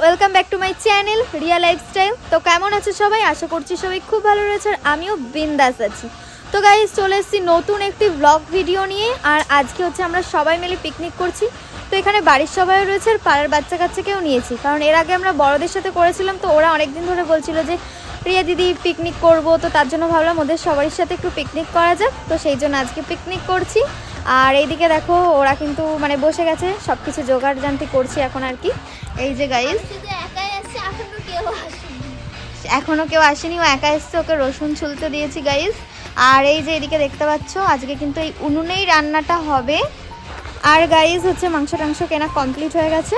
Welcome back to my channel Riya lifestyle. তো কেমন আছে সবাই? আশা করছি সবাই খুব ভালো রয়েছে আর আমিও বিন্দাস আছি। তো গাইস চলে এসেছি নতুন একটি ব্লগ ভিডিও নিয়ে। আর আজকে হচ্ছে আমরা সবাই মিলে পিকনিক করছি। তো এখানে বাড়ির সবাই রয়েছে আর পাড়ার বাচ্চা কাচ্চাকেও নিয়েছি, কারণ এর আগে আমরা বড়দের সাথে করেছিলাম। তো ওরা অনেকদিন ধরে বলছিল যে প্রিয়া দিদি পিকনিক করব, তো তার জন্য ভাবলাম ওদের সবারই সাথে একটু পিকনিক করা যাক। তো সেই জন্য আজকে পিকনিক করছি। আর এইদিকে দেখো ওরা কিন্তু মানে বসে গেছে, সব কিছু জোগাড় জানতি করছি এখন আর কি। এই যে গাইস এখনো কেউ আসেনি, ও একা এসছে, ওকে রসুন ছুলতে দিয়েছি গাইস। আর এই যে এদিকে দেখতে পাচ্ছ আজকে কিন্তু এই উনুনেই রান্নাটা হবে। আর গাইস হচ্ছে মাংস টাংস কেনা কমপ্লিট হয়ে গেছে।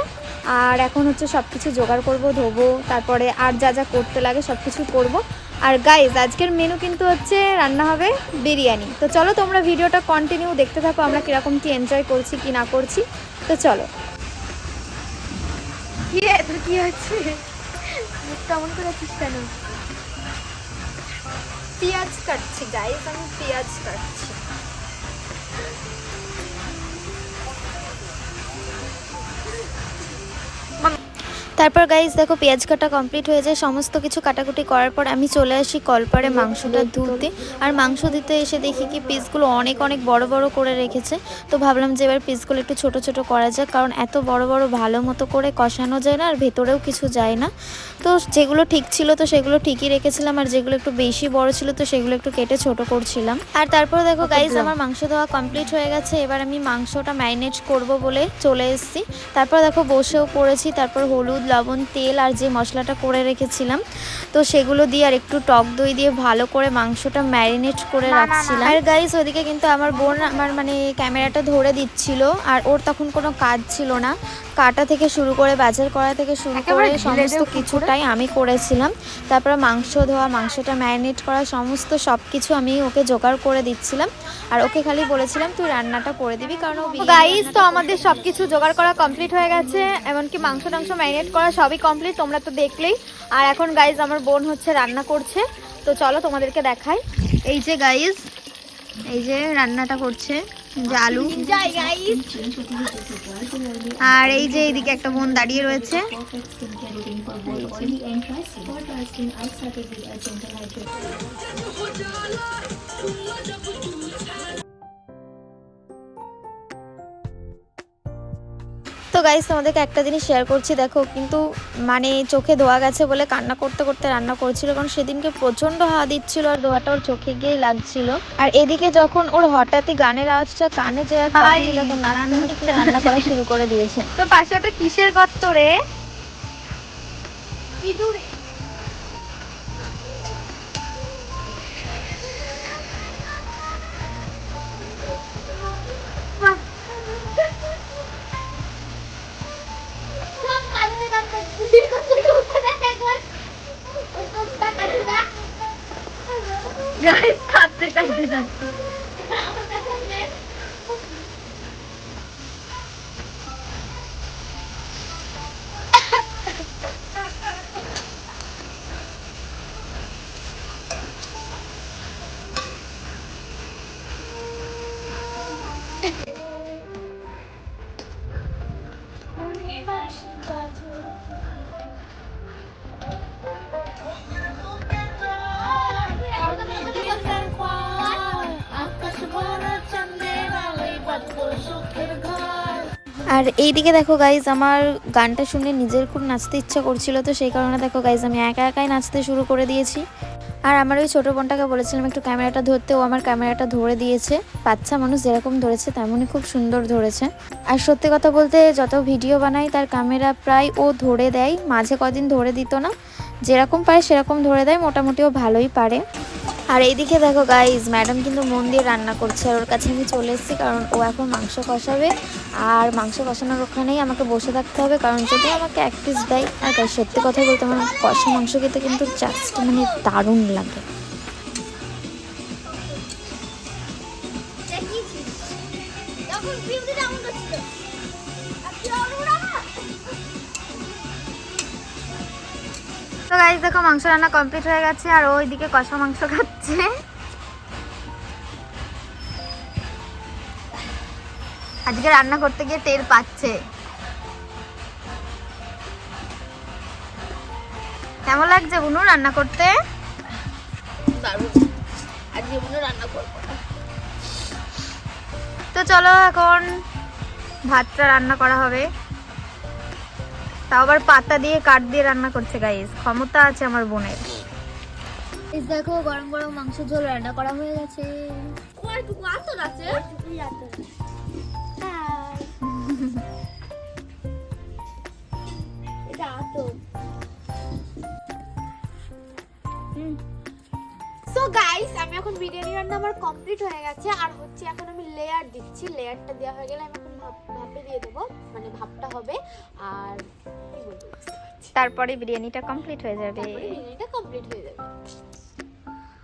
আর এখন হচ্ছে সব কিছু জোগাড় করবো, ধোবো, তারপরে আর যা যা করতে লাগে সব কিছু করবো। আর গাইস আজকের মেনু কিন্তু হচ্ছে রান্না হবে বিরিয়ানি। তো চলো তোমরা ভিডিওটা কন্টিনিউ দেখতে থাকো, আমরা কীরকম কি এনজয় করছি কি না করছি। তো চলো। কি হচ্ছে কেমন করে আছিস কেন? পেঁয়াজ কাটছি গাইস, আমি পেঁয়াজ কাটছি। তারপর গাইস দেখো পেঁয়াজ কাটা কমপ্লিট হয়ে যায়, সমস্ত কিছু কাটাকুটি করার পর আমি চলে আসি কলপারে মাংসটা ধুতে। আর মাংস দিতে এসে দেখি কি পিসগুলো অনেক অনেক বড় বড় করে রেখেছে। তো ভাবলাম যে এবার পিসগুলো একটু ছোট ছোট করা যাক, কারণ এত বড় বড় ভালো মতো করে কষানো যায় না আর ভেতরেও কিছু যায় না। তো যেগুলো ঠিক ছিল তো সেগুলো ঠিকই রেখেছিলাম, আর যেগুলো একটু বেশি বড় ছিল তো সেগুলো একটু কেটে ছোট করছিলাম। আর তারপর দেখো গাইস আমার মাংস ধোয়া কমপ্লিট হয়ে গেছে। এবার আমি মাংসটা ম্যারিনেট করব বলে চলে এসেছি। তারপর দেখো বসেও পড়েছি। তারপর হলুদ, লবণ, তেল আর যে মশলাটা করে রেখেছিলাম তো সেগুলো দিয়ে আর একটু টক দই দিয়ে ভালো করে মাংসটা ম্যারিনেট করে রাখছিলাম। আর গাইস ওদিকে কিন্তু আমার বোন আমার মানে ক্যামেরাটা ধরে দিচ্ছিল, আর ওর তখন কোনো কাজ ছিল না। কাটা থেকে শুরু করে বাজার করা থেকে শুরু করে সমস্ত কিছুটাই আমি করেছিলাম। তারপরে মাংস ধোয়া, মাংসটা ম্যারিনেট করা, সমস্ত সব কিছু আমি ওকে জোগাড় করে দিচ্ছিলাম। আর ওকে খালি বলেছিলাম তুই রান্নাটা করে দিবি, কারণ ও গাইস তো আমাদের সব কিছু জোগাড় করা কমপ্লিট হয়ে গেছে, এমনকি মাংস টাংস ম্যারিনেট করা সবই কমপ্লিট, তোমরা তো দেখলেই। আর এখন গাইস আমার বোন হচ্ছে রান্না করছে। তো চলো তোমাদেরকে দেখাই। এই যে গাইস এই যে রান্নাটা করছে, যে আলু। আর এই যে এইদিকে একটা বোন দাঁড়িয়ে রয়েছে। তো গাইস তোমাদেরকে একটা জিনিস শেয়ার করছি, দেখো কিন্তু মানে চোখে ধোয়া গেছে বলে কান্না করতে করতে রান্না করছিল, কারণ সেদিনকে প্রচন্ড হাওয়া দিচ্ছিল আর ধোয়াটা ওর চোখে গিয়ে লাগছিল। আর এদিকে যখন ওর হঠাৎই গানের আওয়াজটা কানে যায় তখন রান্না করা শুরু করে দিয়েছে। তো পাশে একটা কিসের গর্ত রে? ইঁদুরে। গাইস কাঁদতে কাঁদতে যাচ্ছে। আর এইদিকে দেখো গাইজ আমার গানটা শুনে নিজের খুব নাচতে ইচ্ছা করছিল, তো সেই কারণে দেখো গাইজ আমি একা একাই নাচতে শুরু করে দিয়েছি। আর আমার ওই ছোটো বোনটাকে বলেছিলাম একটু ক্যামেরাটা ধরতে, ও আমার ক্যামেরাটা ধরে দিয়েছে। বাচ্চা মানুষ যেরকম ধরেছে তেমনই খুব সুন্দর ধরেছে। আর সত্যি কথা বলতে যত ভিডিও বানাই তার ক্যামেরা প্রায় ও ধরে দেয়, মাঝে কদিন ধরে দিত না, যেরকম পারে সেরকম ধরে দেয়, মোটামুটি ও ভালোই পারে। আর এইদিকে দেখো গাইজ ম্যাডাম কিন্তু মন দিয়ে রান্না করছে, আর ওর কাছে আমি চলে এসেছি, কারণ ও এখন মাংস কষাবে। আর মাংস কষানোর ওখানেই আমাকে বসে থাকতে হবে, কারণ যদি আমাকে এক পিস দেয়। আর গাইজ সত্যি কথা বলতে আমার কষা মাংস খেতে কিন্তু জাস্ট মানে দারুণ লাগে। তো গাইস দেখো মাংস রান্না কমপ্লিট হয়ে গেছে, আর ওইদিকে কষা মাংস খাচ্ছে। আজকে রান্না করতে গিয়ে টের পাচ্ছে। কেমন লাগছে বুনু রান্না করতে? দারুণ, আজকে বুনু রান্না করবো। তো চলো এখন ভাতটা রান্না করা হবে, তাও আবার পাতা দিয়ে কাঠ দিয়ে রান্না করছে গাইস, ক্ষমতা আছে আমার বোনের। দেখো গরম গরম মাংস ঝোল রান্না করা হয়ে গেছে। কয়টুকু আতর আছে? এটা আতর। সো গাইস, আমি এখন বিরিয়ানি রান্না আমার কমপ্লিট হয়ে গেছে, আর হচ্ছে এখন আমি লেয়ার দিচ্ছি। লেয়ারটা দেওয়া হয়ে গেলে আমি এখন ভাপে দিয়ে দেবো, মানে ভাপটা হবে। আর কি বলবো, তারপরে বিরিয়ানিটা কমপ্লিট হয়ে যাবে। বিরিয়ানিটা কমপ্লিট হয়ে যাবে।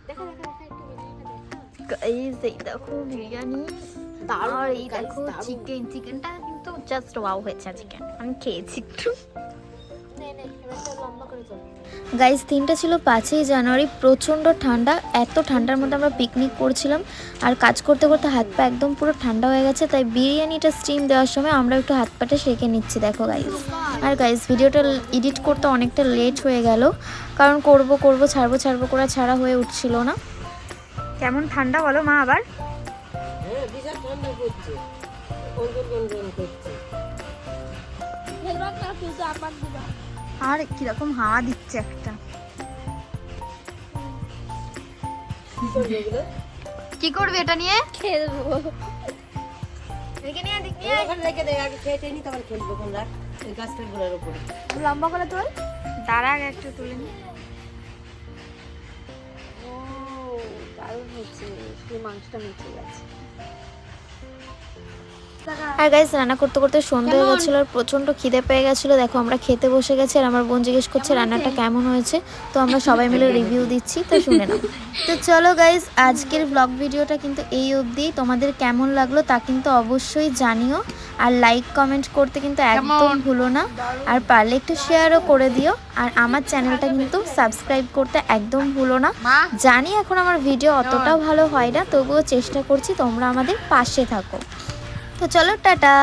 দেখা দেখা দেখা একটু বিরিয়ানিটা দেখা। গাইস এই দেখো বিরিয়ানি, আর এই দেখো চিকেন। চিকেনটা কিন্তু জাস্ট ওয়াও হয়েছে আজকে, আমি খেয়েছি একটু। গাইস দিনটা ছিল 5ই জানুয়ারি, প্রচণ্ড ঠান্ডা। এত ঠান্ডার মধ্যে আমরা পিকনিক করছিলাম, আর কাজ করতে করতে হাত পা একদম পুরো ঠান্ডা হয়ে গেছে, তাই বিরিয়ানিটা স্টিম দেওয়ার সময় আমরা একটু হাত পাটা সেঁকে নিচ্ছি দেখো গাইস। আর গাইস ভিডিওটা এডিট করতে অনেকটা লেট হয়ে গেল, কারণ করব ছাড়বো করে ছাড়া হয়ে উঠছিল না। কেমন ঠান্ডা বলো মা আবার? হ্যাঁ, বিশাল ঠান্ডা পড়ছে, গনগন করছে। আর কিরকম হাওয়া দিচ্ছে একটা। কি করবে এটা নিয়ে? খেলবো। ওখানে রেখে দে, আগে খেয়ে টেয়ে নি, তারপর খেলবো। কোন রাখ এই গাছটার গোড়ার উপরে লম্বা করে তোল। দাঁড়া একটু তুলে নি। ও দারুণ হচ্ছে, শুধু মাংসটা মিশে গেছে। আর গাইস রান্না করতে করতে সন্ধ্যা হয়ে গেছিলো, আর প্রচন্ড খিদে পেয়ে গেছিলো। দেখো আমরা খেতে বসে গেছি, আর আমার বোন জিজ্ঞেস করছে রান্নাটা কেমন হয়েছে, তো আমরা সবাই মিলে রিভিউ দিচ্ছি, তো শুনে নাও। তো চলো গাইস, আজকের ব্লগ ভিডিওটা কিন্তু এই অবধি। তোমাদের কেমন লাগলো তা কিন্তু অবশ্যই জানিও, আর লাইক কমেন্ট করতে কিন্তু একদম ভুলো না, আর পারলে একটু শেয়ারও করে দিও। আর আমার চ্যানেলটা কিন্তু সাবস্ক্রাইব করতে একদম ভুলো না। জানি এখন আমার ভিডিও অতটাও ভালো হয় না, তবুও চেষ্টা করছি তোমরা আমাদের পাশে থাকো। তো চলো টাটা।